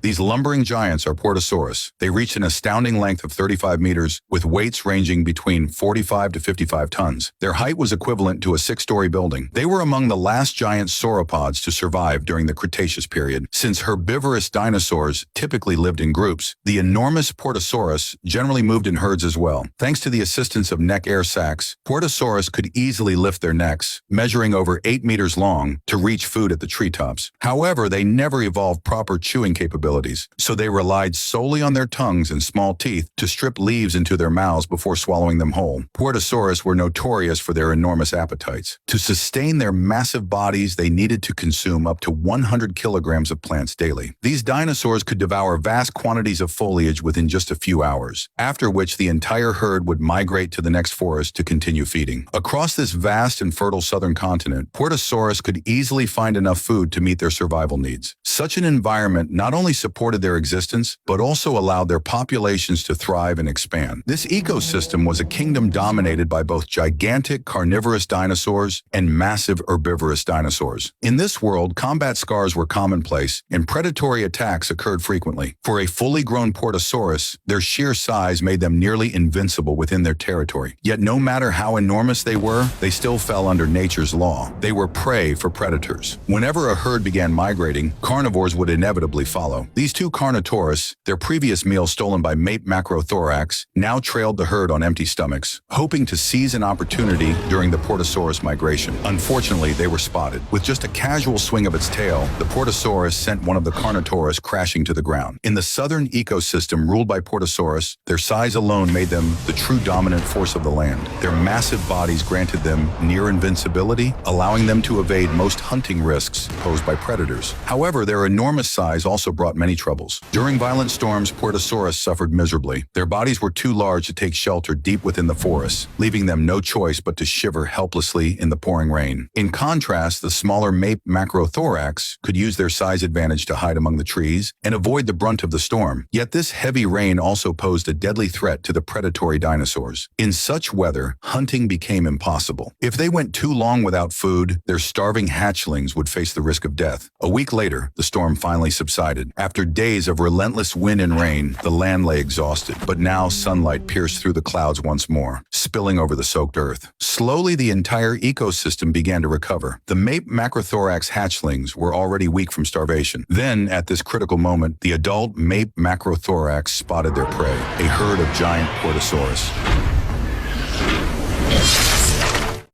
These lumbering giants are Puertasaurus. They reached an astounding length of 35 meters, with weights ranging between 45 to 55 tons. Their height was equivalent to a 6-story building. They were among the last giant sauropods to survive during the Cretaceous period. Since herbivorous dinosaurs typically lived in groups, the enormous Puertasaurus generally moved in herds as well. Thanks to the assistance of neck-air sacs, Puertasaurus could easily lift their necks, measuring over 8 meters long, to reach food at the treetops. However, they never evolved proper chewing capabilities, so they relied solely on their tongues and small teeth to strip leaves into their mouths before swallowing them whole. Puertasaurus were notorious for their enormous appetites. To sustain their massive bodies, they needed to consume up to 100 kilograms of plants daily. These dinosaurs could devour vast quantities of foliage within just a few hours, after which the entire herd would migrate to the next forest to continue feeding. Across this vast and fertile southern continent, Puertasaurus could easily find enough food to meet their survival needs. Such an environment not only supported their existence, but also allowed their populations to thrive and expand. This ecosystem was a kingdom dominated by both gigantic carnivorous dinosaurs and massive herbivorous dinosaurs. In this world, combat scars were commonplace, and predatory attacks occurred frequently. For a fully grown Puertasaurus, their sheer size made them nearly invincible within their territory. Yet no matter how enormous they were, they still fell under nature's law. They were prey for predators. Whenever a herd began migrating, carnivores would inevitably follow. These two Carnotaurus, their previous meal stolen by Mape Macrothorax, now trailed the herd on empty stomachs, hoping to seize an opportunity during the Puertasaurus migration. Unfortunately, they were spotted. With just a casual swing of its tail, the Puertasaurus sent one of the Carnotaurus crashing to the ground. In the southern ecosystem ruled by Puertasaurus, their size alone made them the true dominant force of the land. Their massive bodies granted them near invincibility, allowing them to evade most hunting risks posed by predators. However, their enormous size also brought many troubles. During violent storms, Puertasaurus suffered miserably. Their bodies were too large to take shelter deep within the forests, leaving them no choice but to shiver helplessly in the pouring rain. In contrast, the smaller Mape Macrothorax could use their size advantage to hide among the trees and avoid the brunt of the storm. Yet this heavy rain also posed a deadly threat to the predatory dinosaurs. In such weather, hunting became impossible. If they went too long without food, their starving hatchlings would face the risk of death. A week later, the storm finally subsided. After days of relentless wind and rain, the land lay exhausted, but now sunlight pierced through the clouds once more, spilling over the soaked earth. Slowly, the entire ecosystem began to recover. The Mape Macrothorax hatchlings were already weak from starvation. Then, at this critical moment, the adult Mape Macrothorax spotted their prey, a herd of giant Puertasaurus.